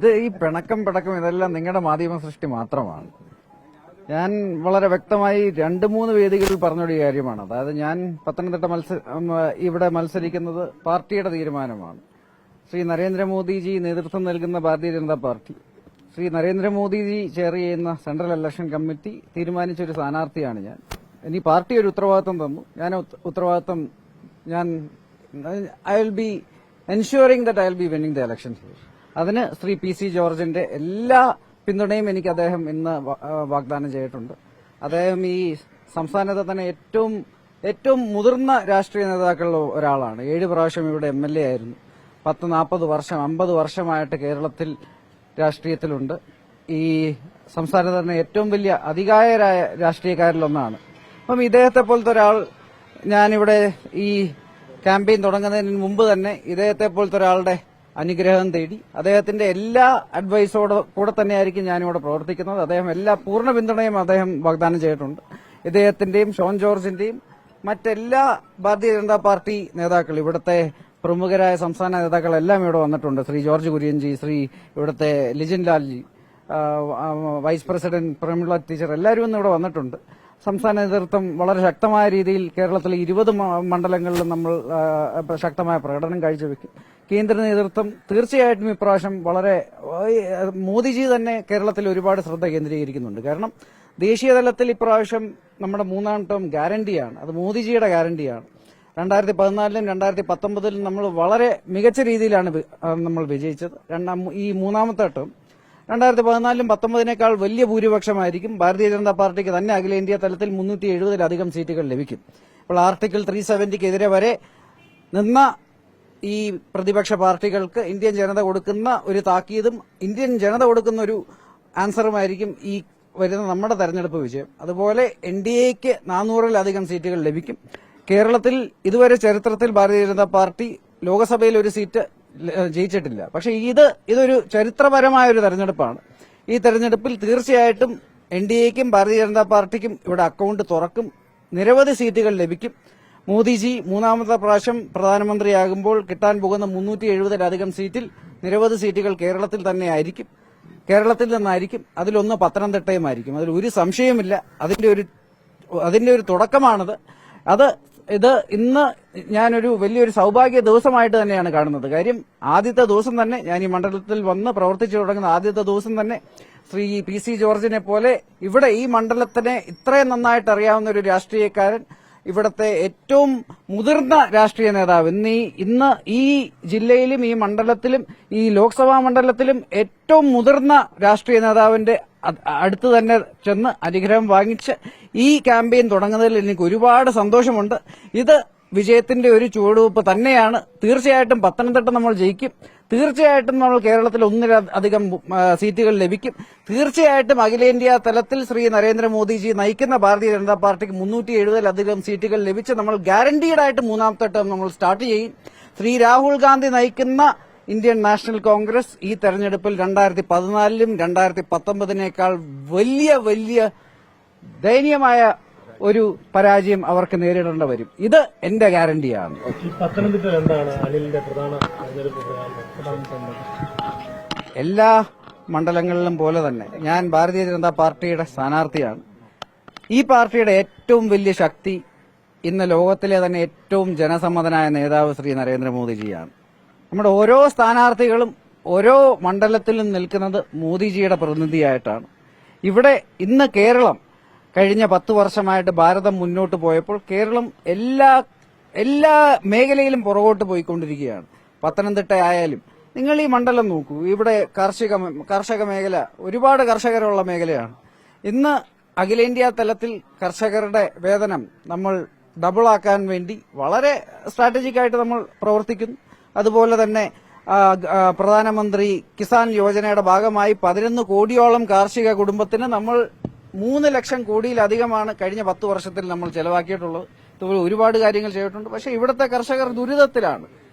ഇത് ഈ പിണക്കം ഇതെല്ലാം നിങ്ങളുടെ മാധ്യമ സൃഷ്ടി മാത്രമാണ്. ഞാൻ വളരെ വ്യക്തമായി 2-3 വേദികളിൽ പറഞ്ഞൊരു കാര്യമാണ്. അതായത് ഞാൻ പത്തനംതിട്ട ഇവിടെ മത്സരിക്കുന്നത് പാർട്ടിയുടെ തീരുമാനമാണ്. ശ്രീ നരേന്ദ്രമോദിജി നേതൃത്വം നൽകുന്ന ഭാരതീയ ജനതാ പാർട്ടി, ശ്രീ നരേന്ദ്രമോദിജി ചെയർ ചെയ്യുന്ന സെൻട്രൽ ഇലക്ഷൻ കമ്മിറ്റി തീരുമാനിച്ച ഒരു സ്ഥാനാർത്ഥിയാണ് ഞാൻ. ഇനി പാർട്ടി ഒരു ഉത്തരവാദിത്വം തന്നു. ഉത്തരവാദിത്വം I will be ensuring that I will be winning the election here. അതിന് ശ്രീ PC ജോർജിന്റെ എല്ലാ പിന്തുണയും എനിക്ക് അദ്ദേഹം ഇന്ന് വാഗ്ദാനം ചെയ്തിട്ടുണ്ട്. അദ്ദേഹം ഈ സംസ്ഥാനത്തെ തന്നെ ഏറ്റവും മുതിർന്ന രാഷ്ട്രീയ നേതാക്കളിൽ ഒരാളാണ്. 7 പ്രാവശ്യം ഇവിടെ MLA ആയിരുന്നു. 40 വർഷം 50 വർഷമായിട്ട് കേരളത്തിൽ രാഷ്ട്രീയത്തിലുണ്ട്. ഈ സംസ്ഥാനത്ത് തന്നെ ഏറ്റവും വലിയ അധികായരായ രാഷ്ട്രീയക്കാരിലൊന്നാണ്. അപ്പം ഇദ്ദേഹത്തെ പോലത്തെ ഒരാൾ, ഞാനിവിടെ ഈ ക്യാമ്പയിൻ തുടങ്ങുന്നതിന് മുമ്പ് തന്നെ ഇദ്ദേഹത്തെ പോലത്തെ ഒരാളുടെ അനുഗ്രഹം തേടി അദ്ദേഹത്തിന്റെ എല്ലാ അഡ്വൈസോട് കൂടെ തന്നെയായിരിക്കും ഞാനിവിടെ പ്രവർത്തിക്കുന്നത്. അദ്ദേഹം എല്ലാ പൂർണ്ണ പിന്തുണയും അദ്ദേഹം വാഗ്ദാനം ചെയ്തിട്ടുണ്ട്. ഇദ്ദേഹത്തിന്റെയും ഷോൺ ജോർജിന്റെയും മറ്റെല്ലാ ഭാരതീയ ജനതാ പാർട്ടി നേതാക്കൾ, ഇവിടുത്തെ പ്രമുഖരായ സംസ്ഥാന നേതാക്കളെല്ലാം ഇവിടെ വന്നിട്ടുണ്ട്. ശ്രീ ജോർജ് കുര്യൻജി, ഇവിടുത്തെ ലിജിൻ ലാൽജി, വൈസ് പ്രസിഡന്റ് പ്രമിള ടീച്ചർ, എല്ലാവരും ഇന്ന് ഇവിടെ വന്നിട്ടുണ്ട്. സംസ്ഥാന നേതൃത്വം വളരെ ശക്തമായ രീതിയിൽ കേരളത്തിലെ 20 മണ്ഡലങ്ങളിലും നമ്മൾ ശക്തമായ പ്രകടനം കാഴ്ചവെക്കും. കേന്ദ്ര നേതൃത്വം തീർച്ചയായിട്ടും ഇപ്രാവശ്യം മോദിജി തന്നെ കേരളത്തിൽ ഒരുപാട് ശ്രദ്ധ കേന്ദ്രീകരിക്കുന്നുണ്ട്. കാരണം ദേശീയ തലത്തിൽ ഇപ്രാവശ്യം നമ്മുടെ 3ാം ടേം ഗ്യാരണ്ടിയാണ്. അത് മോദിജിയുടെ ഗ്യാരണ്ടിയാണ്. 2014-ലും 2019-ലും നമ്മൾ വളരെ മികച്ച രീതിയിലാണ് നമ്മൾ വിജയിച്ചത്. ഈ 3ാമത്തെ ടേം 2014-ലും 19-നേക്കാൾ വലിയ ഭൂരിപക്ഷമായിരിക്കും. ഭാരതീയ ജനതാ പാർട്ടിക്ക് തന്നെ അഖിലേന്ത്യാ തലത്തിൽ 370-ലധികം സീറ്റുകൾ ലഭിക്കും. ഇപ്പോൾ ആർട്ടിക്കിൾ 370-ക്കെതിരെ വരെ നിന്ന ഈ പ്രതിപക്ഷ പാർട്ടികൾക്ക് ഇന്ത്യൻ ജനത കൊടുക്കുന്ന ഒരു താക്കീതും ഇന്ത്യൻ ജനത കൊടുക്കുന്ന ഒരു ആൻസറുമായിരിക്കും ഈ വരുന്ന നമ്മുടെ തെരഞ്ഞെടുപ്പ് വിജയം. അതുപോലെ NDAക്ക് 400-ലധികം സീറ്റുകൾ ലഭിക്കും. കേരളത്തിൽ ഇതുവരെ ചരിത്രത്തിൽ ഭാരതീയ ജനതാ പാർട്ടി ലോക്സഭയിൽ ഒരു സീറ്റ് ജയിച്ചിട്ടില്ല. പക്ഷെ ഇതൊരു ചരിത്രപരമായ ഒരു തെരഞ്ഞെടുപ്പാണ്. ഈ തെരഞ്ഞെടുപ്പിൽ തീർച്ചയായിട്ടും NDAക്കും ഭാരതീയ ജനതാ പാർട്ടിക്കും ഇവിടെ അക്കൌണ്ട് തുറക്കും. നിരവധി സീറ്റുകൾ ലഭിക്കും. മോദിജി 3ാമത്തെ പ്രാവശ്യം പ്രധാനമന്ത്രിയാകുമ്പോൾ കിട്ടാൻ പോകുന്ന 370-ലധികം സീറ്റിൽ നിരവധി സീറ്റുകൾ കേരളത്തിൽ നിന്നായിരിക്കും. അതിലൊന്ന് പത്തനംതിട്ടയുമായിരിക്കും. അതിൽ ഒരു സംശയമില്ല. അതിന്റെ ഒരു തുടക്കമാണിത്. ഇന്ന് ഞാനൊരു വലിയൊരു സൌഭാഗ്യ ദിവസമായിട്ട് തന്നെയാണ് കാണുന്നത്. കാര്യം ആദ്യത്തെ ദിവസം തന്നെ ഞാൻ ഈ മണ്ഡലത്തിൽ വന്ന് പ്രവർത്തിച്ചു തുടങ്ങുന്ന ആദ്യത്തെ ദിവസം തന്നെ ശ്രീ PC ജോർജിനെ പോലെ ഇവിടെ ഈ മണ്ഡലത്തിനെ ഇത്രയും നന്നായിട്ട് അറിയാവുന്ന ഒരു രാഷ്ട്രീയക്കാരൻ, ഇവിടത്തെ ഏറ്റവും മുതിർന്ന രാഷ്ട്രീയ നേതാവ്, ഇന്ന് ഈ ജില്ലയിലും ഈ മണ്ഡലത്തിലും ഈ ലോക്സഭാ മണ്ഡലത്തിലും ഏറ്റവും മുതിർന്ന രാഷ്ട്രീയ നേതാവിന്റെ അടുത്ത് തന്നെ ചെന്ന് അനുഗ്രഹം വാങ്ങിച്ച് ഈ ക്യാമ്പയിൻ തുടങ്ങുന്നതിൽ എനിക്ക് ഒരുപാട് സന്തോഷമുണ്ട്. ഇത് വിജയത്തിന്റെ ഒരു ചുവടുവെപ്പ് തന്നെയാണ്. തീർച്ചയായിട്ടും പത്തനംതിട്ട നമ്മൾ ജയിക്കും. തീർച്ചയായിട്ടും നമ്മൾ കേരളത്തിൽ 1-ലധികം സീറ്റുകൾ ലഭിക്കും. തീർച്ചയായിട്ടും അഖിലേന്ത്യാ തലത്തിൽ ശ്രീ നരേന്ദ്രമോദിജി നയിക്കുന്ന ഭാരതീയ ജനതാ പാർട്ടിക്ക് 370-ലധികം സീറ്റുകൾ ലഭിച്ച് നമ്മൾ ഗ്യാരണ്ടീഡായിട്ട് 3ാമത്തെ ടേം നമ്മൾ സ്റ്റാർട്ട് ചെയ്യും. ശ്രീ രാഹുൽ ഗാന്ധി നയിക്കുന്ന ഇന്ത്യൻ നാഷണൽ കോൺഗ്രസ് ഈ തെരഞ്ഞെടുപ്പിൽ 2014-ലും 2019-നേക്കാൾ വലിയ ദയനീയമായ ഒരു പരാജയം അവർക്ക് നേരിടേണ്ടി വരും. ഇത് എന്റെ ഗ്യാരണ്ടിയാണ്. പത്തനംതിട്ടയിൽ എന്താണ് അനിലിന്റെ പ്രധാന തെരഞ്ഞെടുപ്പ്? എല്ലാ മണ്ഡലങ്ങളിലും പോലെ തന്നെ ഞാൻ ഭാരതീയ ജനതാ പാർട്ടിയുടെ സ്ഥാനാർത്ഥിയാണ്. ഈ പാർട്ടിയുടെ ഏറ്റവും വലിയ ശക്തി ഇന്ന് ലോകത്തിലെ തന്നെ ഏറ്റവും ജനസമ്മതനായ നേതാവ് ശ്രീ നരേന്ദ്രമോദിജിയാണ്. നമ്മുടെ ഓരോ സ്ഥാനാർത്ഥികളും ഓരോ മണ്ഡലത്തിലും നിൽക്കുന്നത് മോദിജിയുടെ പ്രതിനിധിയായിട്ടാണ്. ഇവിടെ ഇന്ന് കേരളം കഴിഞ്ഞ 10 വർഷമായിട്ട് ഭാരതം മുന്നോട്ട് പോയപ്പോൾ കേരളം എല്ലാ മേഖലയിലും പുറകോട്ട് പോയിക്കൊണ്ടിരിക്കുകയാണ്. പത്തനംതിട്ട ആയാലും നിങ്ങൾ ഈ മണ്ഡലം നോക്കൂ. ഇവിടെ കർഷക മേഖല, ഒരുപാട് കർഷകരുള്ള മേഖലയാണ്. ഇന്ന് അഖിലേന്ത്യാ തലത്തിൽ കർഷകരുടെ വേതനം നമ്മൾ ഡബിളാക്കാൻ വേണ്ടി വളരെ സ്ട്രാറ്റജിക്കായിട്ട് നമ്മൾ പ്രവർത്തിക്കുന്നു. അതുപോലെ തന്നെ പ്രധാനമന്ത്രി കിസാൻ യോജനയുടെ ഭാഗമായി 11 കോടിയോളം കാർഷിക കുടുംബത്തിന് നമ്മൾ 3 ലക്ഷം കോടിയിലധികമാണ് കഴിഞ്ഞ 10 വർഷത്തിൽ നമ്മൾ ചെലവാക്കിയിട്ടുള്ളത്. ഇതുപോലെ ഒരുപാട് കാര്യങ്ങൾ ചെയ്തിട്ടുണ്ട്. പക്ഷേ ഇവിടുത്തെ കർഷകർ ദുരിതത്തിലാണ്.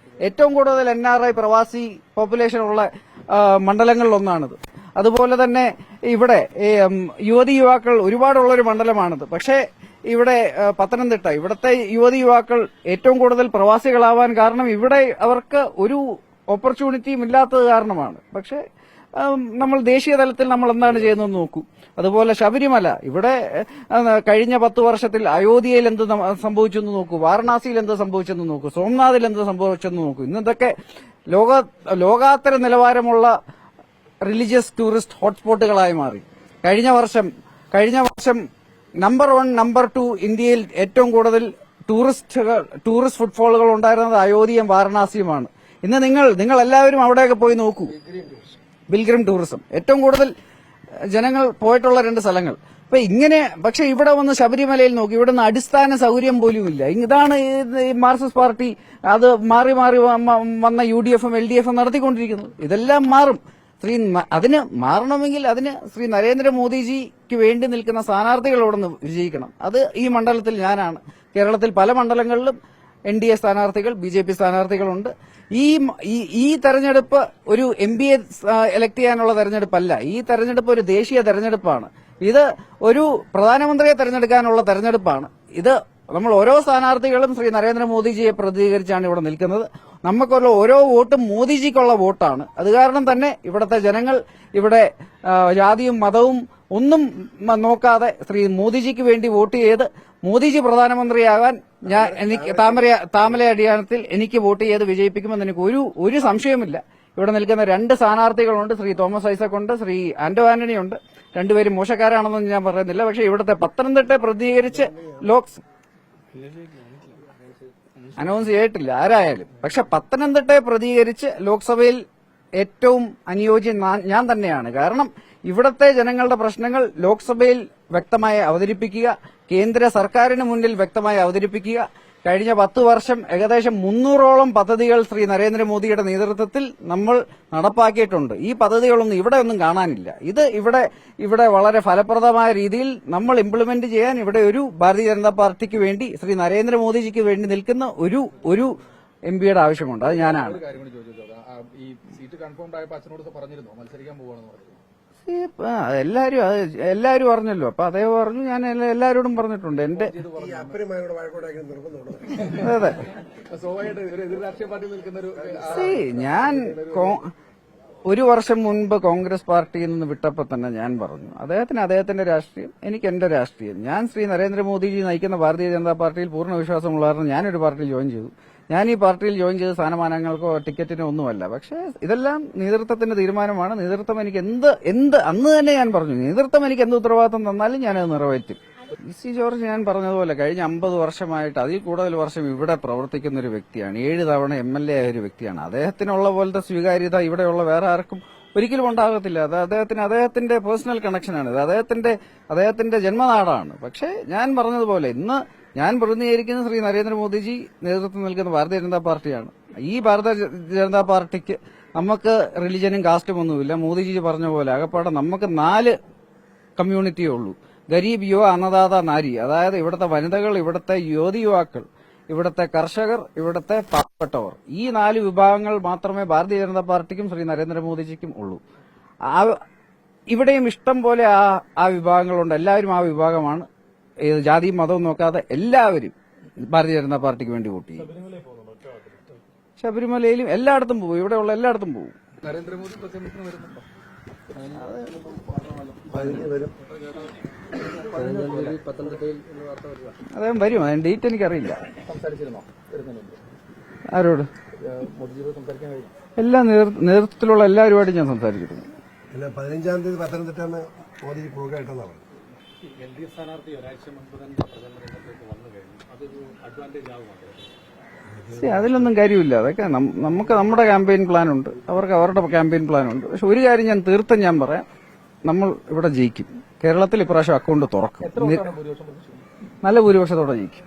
ഏറ്റവും കൂടുതൽ NRI പ്രവാസി പോപ്പുലേഷൻ ഉള്ള മണ്ഡലങ്ങളിലൊന്നാണിത്. അതുപോലെ തന്നെ ഇവിടെ യുവാക്കൾ ഒരുപാടുള്ളൊരു മണ്ഡലമാണിത്. പക്ഷേ ഇവിടെ പത്തനംതിട്ട, ഇവിടുത്തെ യുവാക്കൾ ഏറ്റവും കൂടുതൽ പ്രവാസികളാവാൻ കാരണം ഇവിടെ അവർക്ക് ഒരു ഓപ്പർച്യൂണിറ്റിയും ഇല്ലാത്തത് കാരണമാണ്. പക്ഷേ നമ്മൾ ദേശീയ തലത്തിൽ നമ്മൾ എന്താണ് ചെയ്യുന്നതെന്ന് നോക്കൂ. അതുപോലെ ശബരിമല ഇവിടെ കഴിഞ്ഞ 10 വർഷത്തിൽ അയോധ്യയിൽ എന്ത് സംഭവിച്ചെന്ന് നോക്കൂ, വാരണാസിയിൽ എന്ത് സംഭവിച്ചെന്ന് നോക്കൂ, സോംനാഥിൽ എന്ത് സംഭവിച്ചെന്ന് നോക്കൂ. ഇന്നതൊക്കെ ലോകാത്തര നിലവാരമുള്ള റിലീജിയസ് ടൂറിസ്റ്റ് ഹോട്ട്സ്പോട്ടുകളായി മാറി. കഴിഞ്ഞ വർഷം നമ്പർ 1 നമ്പർ 2 ഇന്ത്യയിൽ ഏറ്റവും കൂടുതൽ ടൂറിസ്റ്റ് ഫുട്ഫോളുകൾ ഉണ്ടായിരുന്നത് അയോധ്യയും വാരണാസിയുമാണ്. ഇന്ന് നിങ്ങൾ എല്ലാവരും അവിടെയൊക്കെ പോയി നോക്കൂ. പിൽഗ്രിം ടൂറിസം ഏറ്റവും കൂടുതൽ ജനങ്ങൾ പോയിട്ടുള്ള 2 സ്ഥലങ്ങൾ. അപ്പൊ ഇങ്ങനെ പക്ഷെ ഇവിടെ വന്ന് ശബരിമലയിൽ നോക്കി, ഇവിടെ നിന്ന് അടിസ്ഥാന സൗകര്യം പോലും ഇല്ല. ഇതാണ് ഈ മാർക്സിസ്റ്റ് പാർട്ടി അത് മാറി വന്ന UDF-ഉം LDF-ഉം നടത്തിക്കൊണ്ടിരിക്കുന്നത്. ഇതെല്ലാം മാറും. അതിന് മാറണമെങ്കിൽ അതിന് ശ്രീ നരേന്ദ്രമോദിജിക്ക് വേണ്ടി നിൽക്കുന്ന സ്ഥാനാർത്ഥികൾ ഇവിടെ നിന്ന് വിജയിക്കണം. അത് ഈ മണ്ഡലത്തിൽ ഞാനാണ്. കേരളത്തിൽ പല മണ്ഡലങ്ങളിലും NDA സ്ഥാനാർത്ഥികൾ, BJP സ്ഥാനാർത്ഥികളുണ്ട്. ഈ തെരഞ്ഞെടുപ്പ് ഒരു MPയെ എലക്ട് ചെയ്യാനുള്ള തെരഞ്ഞെടുപ്പല്ല. ഈ തെരഞ്ഞെടുപ്പ് ഒരു ദേശീയ തെരഞ്ഞെടുപ്പാണ്. ഇത് ഒരു പ്രധാനമന്ത്രിയെ തെരഞ്ഞെടുക്കാനുള്ള തെരഞ്ഞെടുപ്പാണ്. ഇത് നമ്മൾ ഓരോ സ്ഥാനാർത്ഥികളും ശ്രീ നരേന്ദ്രമോദിജിയെ പ്രതികരിച്ചാണ് ഇവിടെ നിൽക്കുന്നത്. നമുക്കുള്ള ഓരോ വോട്ടും മോദിജിക്കുള്ള വോട്ടാണ്. അത് കാരണം തന്നെ ഇവിടുത്തെ ജനങ്ങൾ ഇവിടെ ജാതിയും മതവും ഒന്നും നോക്കാതെ ശ്രീ മോദിജിക്ക് വേണ്ടി വോട്ട് ചെയ്ത് മോദിജി പ്രധാനമന്ത്രിയാകാൻ എനിക്ക് താമര അടിയാനത്തിൽ എനിക്ക് വോട്ട് ചെയ്ത് വിജയിപ്പിക്കുമെന്ന് എനിക്ക് ഒരു സംശയമില്ല. ഇവിടെ നിൽക്കുന്ന 2 സ്ഥാനാർത്ഥികളുണ്ട്. ശ്രീ തോമസ് ഐസക് ഉണ്ട്, ശ്രീ ആന്റോ ആന്റണി ഉണ്ട്. രണ്ടുപേരും മോശക്കാരാണെന്നൊന്നും ഞാൻ പറയുന്നില്ല. പക്ഷെ ഇവിടുത്തെ പത്തനംതിട്ട പ്രതികരിച്ച് അനൗൺസ് ചെയ്തിട്ടില്ല ആരായാലും. പക്ഷെ പത്തനംതിട്ടയെ പ്രതികരിച്ച് ലോക്സഭയിൽ ഏറ്റവും അനുയോജ്യം ഞാൻ തന്നെയാണ്. കാരണം ഇവിടത്തെ ജനങ്ങളുടെ പ്രശ്നങ്ങൾ ലോക്സഭയിൽ വ്യക്തമായി അവതരിപ്പിക്കുക, കേന്ദ്ര സർക്കാരിന് മുന്നിൽ വ്യക്തമായി അവതരിപ്പിക്കുക. കഴിഞ്ഞ 10 വർഷം ഏകദേശം 300ഓളം പദ്ധതികൾ ശ്രീ നരേന്ദ്രമോദിയുടെ നേതൃത്വത്തിൽ നമ്മൾ നടപ്പാക്കിയിട്ടുണ്ട്. ഈ പദ്ധതികളൊന്നും ഇവിടെ ഒന്നും കാണാനില്ല. ഇത് ഇവിടെ വളരെ ഫലപ്രദമായ രീതിയിൽ നമ്മൾ ഇംപ്ലിമെന്റ് ചെയ്യാൻ ഇവിടെ ഒരു ഭാരതീയ ജനതാ പാർട്ടിക്ക് വേണ്ടി ശ്രീ നരേന്ദ്രമോദിജിക്ക് വേണ്ടി നിൽക്കുന്ന ഒരു MPയുടെ ആവശ്യമുണ്ട്. അത് ഞാനാണ്. ഈ സീറ്റ് കൺഫേം ആയപ്പോൾ അച്ഛനോട് പറഞ്ഞിരുന്നോ മത്സരിക്കാൻ പോവാണെന്ന് പറഞ്ഞു? എല്ലാരും അറിഞ്ഞല്ലോ. അപ്പൊ അദ്ദേഹം പറഞ്ഞു, ഞാൻ എല്ലാരോടും പറഞ്ഞിട്ടുണ്ട്. അതെ, ഞാൻ 1 വർഷം മുൻപ് കോൺഗ്രസ് പാർട്ടിയിൽ നിന്ന് വിട്ടപ്പോ തന്നെ ഞാൻ പറഞ്ഞു, അദ്ദേഹത്തിന്റെ രാഷ്ട്രീയം, എനിക്ക് എന്റെ രാഷ്ട്രീയം. ഞാൻ ശ്രീ നരേന്ദ്രമോദിജി നയിക്കുന്ന ഭാരതീയ ജനതാ പാർട്ടിയിൽ പൂർണ്ണ വിശ്വാസമുള്ള കാരണം ഞാനൊരു പാർട്ടിയിൽ ജോയിൻ ചെയ്തു. ഞാൻ ഈ പാർട്ടിയിൽ ജോയിൻ ചെയ്ത സ്ഥാനമാനങ്ങൾക്കോ ടിക്കറ്റിനോ ഒന്നുമല്ല. പക്ഷേ ഇതെല്ലാം നേതൃത്വത്തിന്റെ തീരുമാനമാണ്. നേതൃത്വം എനിക്ക് അന്ന് തന്നെ ഞാൻ പറഞ്ഞു, നേതൃത്വം എനിക്ക് എന്ത് ഉത്തരവാദിത്വം തന്നാലും ഞാനത് നിറവേറ്റും. PC ജോർജ് ഞാൻ പറഞ്ഞതുപോലെ കഴിഞ്ഞ 50 വർഷമായിട്ട് അതിൽ കൂടുതൽ വർഷം ഇവിടെ പ്രവർത്തിക്കുന്ന ഒരു വ്യക്തിയാണ്. 7 തവണ MLA ആയ ഒരു വ്യക്തിയാണ്. അദ്ദേഹത്തിനുള്ള പോലത്തെ സ്വീകാര്യത ഇവിടെയുള്ള വേറെ ആർക്കും ഒരിക്കലും ഉണ്ടാകത്തില്ല. അത് അദ്ദേഹത്തിന്റെ പേഴ്സണൽ കണക്ഷനാണ്. ഇത് അദ്ദേഹത്തിന്റെ ജന്മനാടാണ്. പക്ഷേ ഞാൻ പറഞ്ഞതുപോലെ ഇന്ന് ഞാൻ പ്രതിനിധീകരിക്കുന്ന ശ്രീ നരേന്ദ്രമോദിജി നേതൃത്വം നൽകുന്ന ഭാരതീയ ജനതാ പാർട്ടിയാണ്. ഈ ഭാരതീയ ജനതാ പാർട്ടിക്ക് നമുക്ക് റിലിജനും കാസ്റ്റും ഒന്നുമില്ല. മോദിജി പറഞ്ഞ പോലെ ആകപ്പാടെ നമുക്ക് 4 കമ്മ്യൂണിറ്റിയേ ഉള്ളൂ. ഗരീബ്, യുവ, അന്നദാത, നാരി. അതായത് ഇവിടുത്തെ വനിതകൾ, ഇവിടുത്തെ യുവതി-യുവാക്കൾ, ഇവിടുത്തെ കർഷകർ, ഇവിടുത്തെ പാവപ്പെട്ടവർ. ഈ 4 വിഭാഗങ്ങൾ മാത്രമേ ഭാരതീയ ജനതാ പാർട്ടിക്കും ശ്രീ നരേന്ദ്രമോദിജിക്കും ഉള്ളൂ. ഇവിടെയും ഇഷ്ടം പോലെ ആ വിഭാഗങ്ങളുണ്ട്. എല്ലാവരും ആ വിഭാഗമാണ്. ജാതിയും മതവും നോക്കാതെ എല്ലാവരും ഭാരതീയ ജനതാ പാർട്ടിക്ക് വേണ്ടി വോട്ട് ചെയ്യും. ശബരിമലയിലും എല്ലായിടത്തും പോകും. ഇവിടെയുള്ള എല്ലായിടത്തും പോകും. നരേന്ദ്രമോദി പ്രചരണത്തിന് വരുന്നുണ്ടോ? അദ്ദേഹം വരും. അതിന് ഡേറ്റ് എനിക്കറിയില്ല. സംസാരിച്ചിരുന്നോ? ആരോട്? മോദിജിയോട് സംസാരിക്കാൻ കഴിയും. എല്ലാ നേതൃത്വത്തിലുള്ള എല്ലാവരുമായിട്ടും ഞാൻ സംസാരിച്ചിരുന്നു. 15-ാം തീയതി പത്തനംതിട്ടാണ് മോദി പോകായിട്ടെന്നാണ്. LDF സ്ഥാനാർത്ഥി ഒരാഴ്ച മുൻപ് തന്നെ പ്രചരണ രംഗത്തേക്ക് വന്നു കഴിഞ്ഞു. അതൊരു അഡ്വാൻറ്റേജ് ആവുമോ? അതിലൊന്നും കാര്യമില്ല. അതൊക്കെ നമുക്ക് നമ്മുടെ ക്യാമ്പയിൻ പ്ലാൻ ഉണ്ട്, അവർക്ക് അവരുടെ ക്യാമ്പയിൻ പ്ലാൻ ഉണ്ട്. പക്ഷെ ഒരു കാര്യം ഞാൻ തീർത്തും ഞാൻ പറയാം, നമ്മൾ ഇവിടെ ജയിക്കും. കേരളത്തിൽ ഇപ്രാവശ്യം അക്കൗണ്ട് തുറക്കും. നല്ല ഭൂരിപക്ഷത്തോടെ ജയിക്കും.